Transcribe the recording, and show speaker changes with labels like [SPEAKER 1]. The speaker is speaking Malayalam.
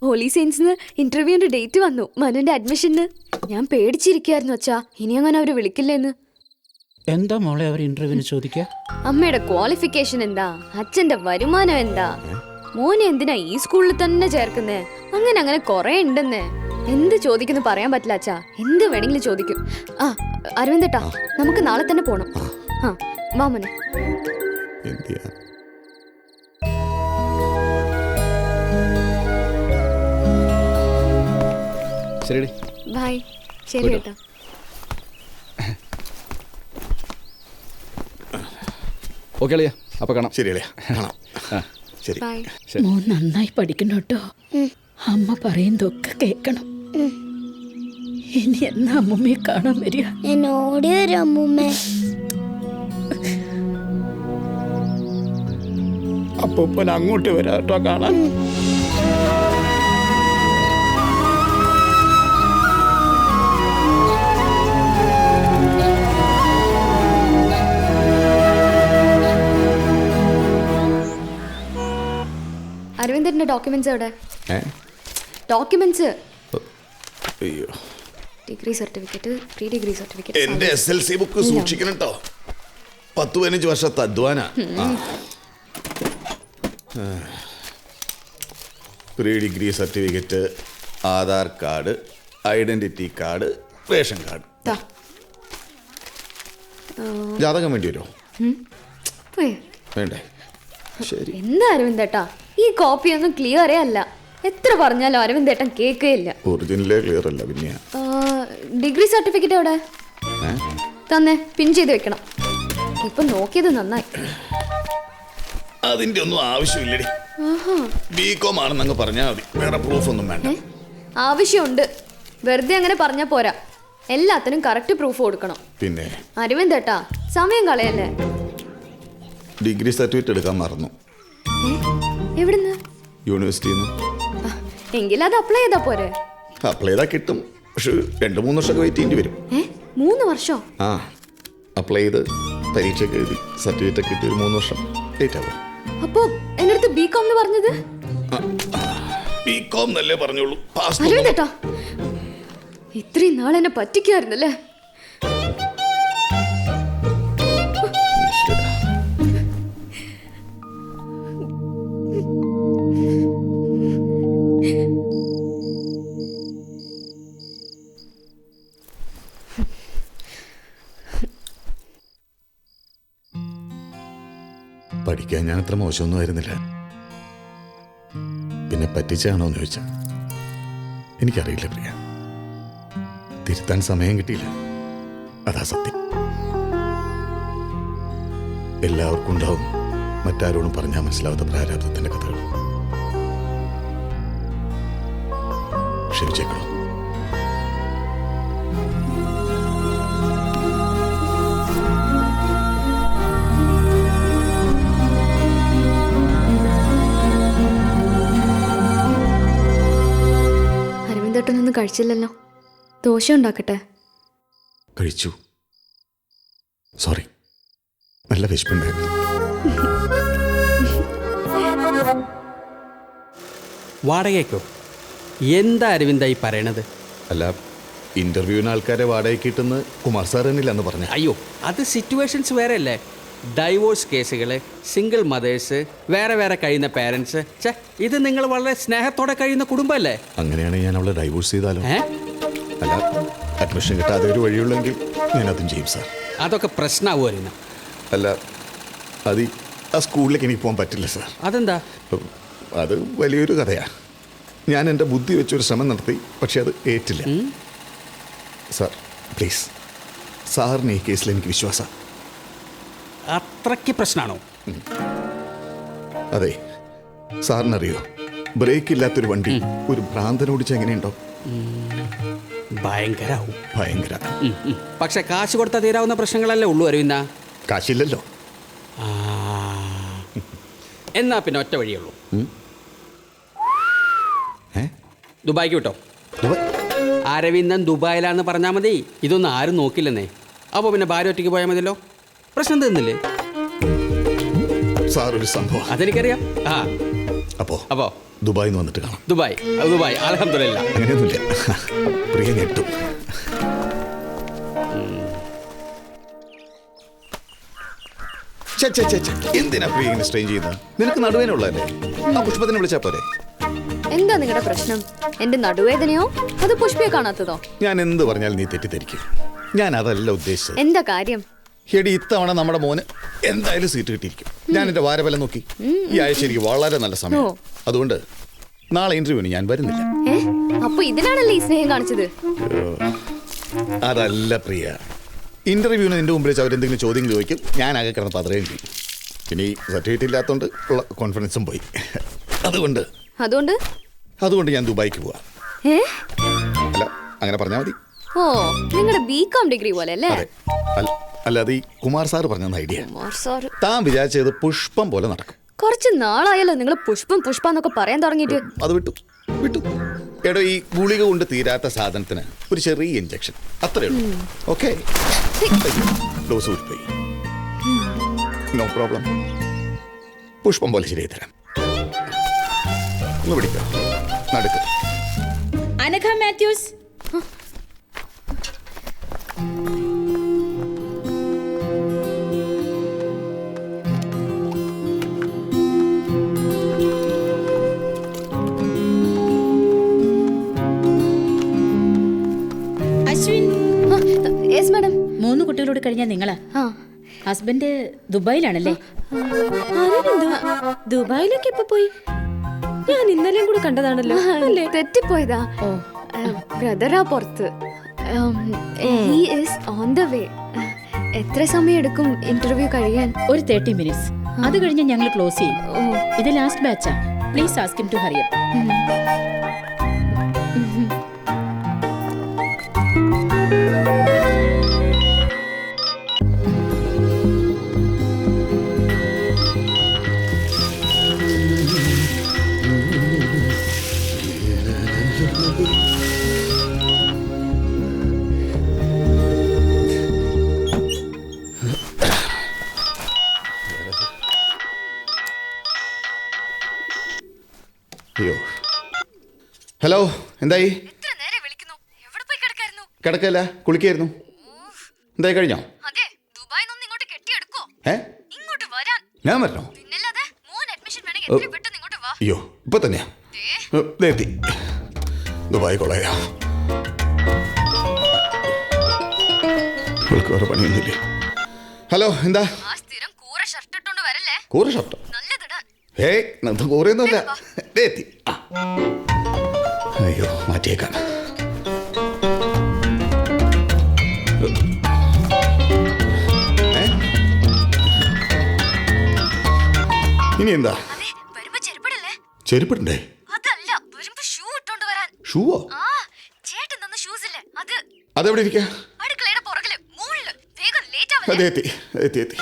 [SPEAKER 1] ഹോളി സെയിൻസിന് ഇന്റർവ്യൂവിന്റെ ഡേറ്റ് വന്നു. മനുവിന്റെ അഡ്മിഷന്. ഞാൻ പേടിച്ചിരിക്കായിരുന്നു അച്ഛാ, ഇനി അങ്ങനെ അവര് വിളിക്കില്ലെന്ന്.
[SPEAKER 2] എന്താ മോളെ അവർ ഇന്റർവ്യൂവിന് ചോദിക്കുക?
[SPEAKER 1] അമ്മയുടെ ക്വാളിഫിക്കേഷൻ എന്താ, അച്ഛന്റെ വരുമാനം എന്താ, മോനെ എന്തിനാ ഈ സ്കൂളിൽ തന്നെ ചേർക്കുന്നേ, അങ്ങനെ കൊറേ ഉണ്ടെന്ന്. എന്ത് ചോദിക്കുന്നു പറയാൻ പറ്റില്ല അച്ഛാ, എന്ത് വേണമെങ്കിലും ചോദിക്കും. ആ അരവിന്ദേട്ടാ, നമുക്ക് നാളെ തന്നെ പോണം. ആ വാ മോനെ.
[SPEAKER 3] ശരി
[SPEAKER 1] ബൈ. ശരി കേട്ടോ.
[SPEAKER 3] ഓക്കെ അളിയാ, അപ്പൊ കാണാം.
[SPEAKER 4] ശരി അളിയാ, കാണാം. ശരി.
[SPEAKER 1] ബൈ.
[SPEAKER 2] മോൻ നന്നായി പഠിക്കണം കേട്ടോ. അമ്മ പറയുന്നതൊക്കെ കേൾക്കണം. ഇനി എന്നാ അമ്മൂമ്മയെ കാണാൻ വരിക?
[SPEAKER 5] എന്നോട് വരും അമ്മൂമ്മേ.
[SPEAKER 4] അപ്പൂപ്പൻ അങ്ങോട്ട് വരാട്ടോ കാണാൻ.
[SPEAKER 1] അരവിന്ദന്റെ ഡോക്യുമെന്റ്സ് എവിടെ? ഡോക്യുമെന്റ്സ്,
[SPEAKER 4] അയ്യോ,
[SPEAKER 1] degree certificate, pre degree certificate.
[SPEAKER 4] എന്റെ SLC ബുക്ക് സൂക്ഷിക്കണം കേട്ടോ. 10-15 വർഷത്തെ അധ്വാന. Pre degree certificate, Aadhaar card, identity card, ration card. ജാതകം വേണ്ടി വരുമോ? വേണ്ടേ? ശരി.
[SPEAKER 1] എന്താ അരവിന്ദേട്ടാ, ഈ കോപ്പി ഒന്നും ക്ലിയറേ അല്ല. എത്ര പറഞ്ഞാലും അരവിന്ദേട്ടൻ കേൾക്കുകയില്ല.
[SPEAKER 4] ഒറിജിനലേ ക്ലിയർ അല്ല. പിന്നെ
[SPEAKER 1] ഡിഗ്രി സർട്ടിഫിക്കറ്റ് എവിടെ? തന്നെ പിൻ ചെയ്ത് വെക്കണം. ഇപ്പൊ നോക്കിയത് നന്നായി.
[SPEAKER 4] അതിന്റെ ഒന്നും ആവശ്യമില്ലടി. BCom ആണെന്നങ്ങ് പറഞ്ഞാൽ മതി, വേറെ പ്രൂഫ് ഒന്നും വേണ്ട.
[SPEAKER 1] ആവശ്യമുണ്ട്. വെറുതെ അങ്ങനെ പറഞ്ഞാ പോരാ, എല്ലാത്തിനും കറക്റ്റ് പ്രൂഫ് കൊടുക്കണം.
[SPEAKER 4] പിന്നെ
[SPEAKER 1] അരവിന്ദേട്ടാ, സമയം കളയല്ലേ.
[SPEAKER 4] ഡിഗ്രി സർട്ടിഫിക്കറ്റ് എടുക്കാൻ മറന്നു.
[SPEAKER 1] എവിടുന്ന്?
[SPEAKER 4] യൂണിവേഴ്സിറ്റിന്ന്.
[SPEAKER 1] എങ്കിൽ അത് അപ്ലൈ ചെയ്താ പോരെ?
[SPEAKER 4] അപ്ലൈ ചെയ്താൽ കിട്ടും, പക്ഷെ 2-3 വർഷമൊക്കെ വെയിറ്റ് ചെയ്യേണ്ടി വരും.
[SPEAKER 1] 3 വർഷം?
[SPEAKER 4] ആ, അപ്ലൈ ചെയ്ത് പരീക്ഷയൊക്കെ എഴുതി സർട്ടിഫിക്കറ്റ് ഒക്കെ കിട്ടി 3 വർഷം ലേറ്റ് ആവും.
[SPEAKER 1] അപ്പോ എന്റെ അടുത്ത് BCom എന്ന് പറഞ്ഞത്?
[SPEAKER 4] BCom എന്നല്ലേ പറഞ്ഞോളൂ.
[SPEAKER 1] അരവിന്ദേട്ടാ, ഇത്രയും നാൾ എന്നെ പറ്റിക്കായിരുന്നല്ലേ.
[SPEAKER 4] പഠിക്കാൻ ഞാൻ അത്ര മോശമൊന്നും ആയിരുന്നില്ല. പിന്നെ പറ്റിച്ചാണോ എന്ന് ചോദിച്ചാൽ എനിക്കറിയില്ല പ്രിയ. തിരുത്താൻ സമയം കിട്ടിയില്ല, അതാ സത്യം. എല്ലാവർക്കും ഉണ്ടാവും മറ്റാരോടും പറഞ്ഞാൽ മനസ്സിലാവാത്ത പ്രാരാബ്ദത്തിന്റെ കഥകൾ. ക്ഷമിച്ചേക്കണോ?
[SPEAKER 1] അരവിന്ദേട്ടനൊന്നും കഴിച്ചില്ലല്ലോ. ദോശ ഉണ്ടാക്കട്ടെ?
[SPEAKER 4] കഴിച്ചു. സോറി, നല്ല വിശപ്പുണ്ടായിരുന്നു.
[SPEAKER 6] വാടകയ്ക്കോ? എന്താ അരവിന്ദായി പറയണത്?
[SPEAKER 4] അല്ല, ഇന്റർവ്യൂവിന് ആൾക്കാരെ വാടകയ്ക്ക് കിട്ടുന്ന കുമാർ സാർ തന്നെയില്ല എന്ന് പറഞ്ഞു.
[SPEAKER 6] അയ്യോ, അത് സിറ്റുവേഷൻസ് വേറെ അല്ലേ. ഡൈവോഴ്സ് കേസുകൾ, സിംഗിൾ മദേഴ്സ്, വേറെ വേറെ കഴിയുന്ന പേരൻസ്. ഇത് നിങ്ങൾ വളരെ സ്നേഹത്തോടെ കഴിയുന്ന കുടുംബമല്ലേ?
[SPEAKER 4] അങ്ങനെയാണെങ്കിൽ ഞാൻ അവളെ ഡൈവോഴ്സ് ചെയ്താലോ? അല്ല, അഡ്മിഷൻ കിട്ടാതെ ഒരു വഴിയുള്ളെങ്കിൽ ഞാൻ അതും ചെയ്യും സാർ.
[SPEAKER 6] അതൊക്കെ പ്രശ്നമാവുമായിരുന്നു.
[SPEAKER 4] അല്ല, അത് ആ സ്കൂളിലേക്ക് എനിക്ക് പോകാൻ പറ്റില്ല സാർ.
[SPEAKER 6] അതെന്താ?
[SPEAKER 4] അത് വലിയൊരു കഥയാണ്. ഞാൻ എൻ്റെ ബുദ്ധി വെച്ചൊരു ശ്രമം നടത്തി, പക്ഷെ അത് ഏറ്റില്ല. സാർ പ്ലീസ്, സാറിന് ഈ കേസിൽ എനിക്ക് വിശ്വാസം.
[SPEAKER 6] അത്രയ്ക്ക് പ്രശ്നമാണോ?
[SPEAKER 4] അതെ, സാറിനറിയോ, ബ്രേക്ക് ഇല്ലാത്തൊരു വണ്ടി ഒരു ഭ്രാന്തൻ ഓടിച്ച് എങ്ങനെയുണ്ടോ?
[SPEAKER 6] ഭയങ്കരാവും.
[SPEAKER 4] ഭയങ്കര.
[SPEAKER 6] പക്ഷെ കാശ് കൊടുത്താൽ തീരാവുന്ന പ്രശ്നങ്ങളല്ലേ ഉള്ളൂ അരവിന്ദ.
[SPEAKER 4] കാശില്ലല്ലോ.
[SPEAKER 6] എന്നാ പിന്നെ ഒറ്റ വഴിയുള്ളൂ. ദുബായിക്ക് വിട്ടോ. അരവിന്ദൻ ദുബായിലാന്ന് പറഞ്ഞാൽ മതി. ഇതൊന്നും ആരും നോക്കില്ലെന്നേ. അപ്പോൾ പിന്നെ ഭാര്യ ഒറ്റയ്ക്ക് പോയാൽ മതിയല്ലോ. പ്രശ്നം തീർന്നില്ലേ?
[SPEAKER 4] സാർ ഒരു സംഭവം.
[SPEAKER 6] അതെനിക്കറിയാം.
[SPEAKER 4] അപ്പോൾ
[SPEAKER 6] അപ്പോ
[SPEAKER 4] ദുബായിൽ നിന്ന് വന്നിട്ട് കാണാം.
[SPEAKER 6] ദുബായ് അൽഹംദുലില്ലാ.
[SPEAKER 4] അങ്ങനെയൊന്നുമില്ല, പ്രിയ ഞെട്ടും. എന്തിനാ പ്രിയ ഇങ്ങനെ സ്ട്രെയിൻ ചെയ്യുന്നത്? നിനക്ക് നടുവേനുള്ളതല്ലേ? ആ പുഷ്പത്തിനെ വിളിച്ചാ പോരെ?
[SPEAKER 1] എന്താ നിങ്ങളുടെ പ്രശ്നം? എന്റെ നടുവേദനയോ അത് പുഷ്പയെ കാണാത്തതോ?
[SPEAKER 4] ഞാൻ എന്ത് പറഞ്ഞാലും നീ തെറ്റിദ്ധരിക്കും. ഞാൻ അതല്ല ഉദ്ദേശിച്ചത്.
[SPEAKER 1] എന്താ കാര്യം?
[SPEAKER 4] എടി, ഇത്തവണ നമ്മുടെ മോന് എന്തായാലും സീറ്റ് കിട്ടിയിരിക്കും. ഞാൻ എന്റെ വാരഫലം നോക്കി. ഈ ആഴ്ച എനിക്ക് വളരെ നല്ല സമയം. അതുകൊണ്ട് നാളെ ഇന്റർവ്യൂവിന് ഞാൻ വരുന്നില്ല.
[SPEAKER 1] അപ്പൊ ഇതിനാണല്ലേ ഈ സ്നേഹം കാണിച്ചത്?
[SPEAKER 4] അതല്ല പ്രിയ, ഇന്റർവ്യൂവിന് നിന്റെ മുമ്പിൽ വെച്ച് അവരെന്തെങ്കിലും ചോദ്യങ്ങൾ ചോദിക്കും, ഞാൻ ആകെ കിടന്ന് പതറുകയും ചെയ്യും. ഇനി സർട്ടിഫിക്കറ്റ് ഇല്ലാത്തതുകൊണ്ട് ഉള്ള കോൺഫിഡൻസും പോയി. അതുകൊണ്ട് ഞാൻ ദുബായിക്ക് പോവാ. അല്ല, അങ്ങനെ പറഞ്ഞാൽ മതി.
[SPEAKER 1] ഓ, നിങ്ങളുടെ ബികോം ഡിഗ്രി പോലെ അല്ലേ?
[SPEAKER 4] അല്ലാതെ ഈ കുമാർ സാറ് പറഞ്ഞ ഐഡിയ
[SPEAKER 1] സാർ
[SPEAKER 4] താൻ വിചാരിച്ചത് പുഷ്പം പോലെ നടക്കും.
[SPEAKER 1] കുറച്ച് നാളായല്ലോ നിങ്ങൾ പുഷ്പം എന്നൊക്കെ പറയാൻ തുടങ്ങിയിട്ട്.
[SPEAKER 4] അത് വിട്ടു. എടോ, ഈ ഗുളിക കൊണ്ട് തീരാത്ത സാധനത്തിന് ഒരു ചെറിയ ഇഞ്ചക്ഷൻ, അത്രേ ഉള്ളൂ. ഓക്കെ, ഡോസ് കൂടിപ്പോയി. No problem. പുഷ്പം പോലെ ശരിയായി തരാം. ഒന്ന് പിടിക്കാം, നടക്ക്.
[SPEAKER 2] അനഘ മാത്യൂസ്, അശ്വിൻ.
[SPEAKER 1] Yes madam.
[SPEAKER 2] 3 കുട്ടികളോട് കഴിഞ്ഞാൽ നിങ്ങളാ. ഹസ്ബൻഡ് ദുബായിലാണല്ലേ?
[SPEAKER 7] ദുബായിലേക്ക് എപ്പോ പോയി? ഞാൻ ഇന്നലെയും കൂടെ കണ്ടതാണല്ലോ.
[SPEAKER 1] തെറ്റിപ്പോയതാ. ബ്രദറാ പുറത്ത്. He is on the way. എത്ര സമയം എടുക്കും ഇന്റർവ്യൂ കഴിയാൻ?
[SPEAKER 2] ഒരു 30 മിനിറ്റ്സ്. അത് കഴിഞ്ഞ് ഞങ്ങൾ ക്ലോസ് ചെയ്യും. ഇത് ലാസ്റ്റ് ബാച്ചാ. Please ask him to hurry up.
[SPEAKER 4] അയ്യോ, ഹലോ, എന്തായി?
[SPEAKER 1] എത്ര നേരെ വിളിക്കുന്നു? എവിടെ പോയി കിടക്കായിരുന്നു?
[SPEAKER 4] കിടക്കല്ല, കുളിക്കായിരുന്നു. എന്തായി, കഴിഞ്ഞോ?
[SPEAKER 1] അതെ, ദുബായിൽ നിന്ന് ഇങ്ങോട്ട് കെട്ടിയെടുക്കോ? ഇങ്ങോട്ട് വരാൻ.
[SPEAKER 4] ഞാൻ വരണോ?
[SPEAKER 1] പിന്നല്ലാതെ മോൻ അഡ്മിഷൻ വേണമെങ്കിൽ എത്രയും പെട്ടെന്ന് ഇങ്ങോട്ട് വാ.
[SPEAKER 4] അയ്യോ, ഇപ്പൊ തന്നെയാ. എത്തി. ദുബായ് കൊള്ളയാ. വേറെ പണിയൊന്നുമില്ലേ? ഹലോ, എന്താ?
[SPEAKER 1] ആ സ്ഥിരം കൂറ ഷർട്ട് ഇട്ടോണ്ട് വരല്ലേ?
[SPEAKER 4] കൂറ ഷർട്ടോ?
[SPEAKER 1] നല്ലതിടാൻ.
[SPEAKER 4] കൂറയൊന്നുമല്ല. എത്തി. അയ്യോ, മാറ്റിയേക്കാം. ഇനി എന്താ?
[SPEAKER 1] വരുമ്പോ ചെരുപ്പിടല്ലേ?
[SPEAKER 4] ചെരുപ്പിടണ്ടേ?
[SPEAKER 1] അതല്ല, വരുമ്പോ ഷൂ ഇട്ടോണ്ട് വരാൻ.
[SPEAKER 4] ഷൂവോ?
[SPEAKER 1] ആ, ചേട്ടൻ തന്ന ഷൂസ് ഇല്ലേ?
[SPEAKER 4] അതെവിടെ ഇരിക്കാ?
[SPEAKER 1] അടുക്കളയുടെ പുറകില് മുകളില്. വേഗം ലേറ്റ്
[SPEAKER 4] അതെ,
[SPEAKER 1] ആവല്ലേ?
[SPEAKER 4] എത്തി.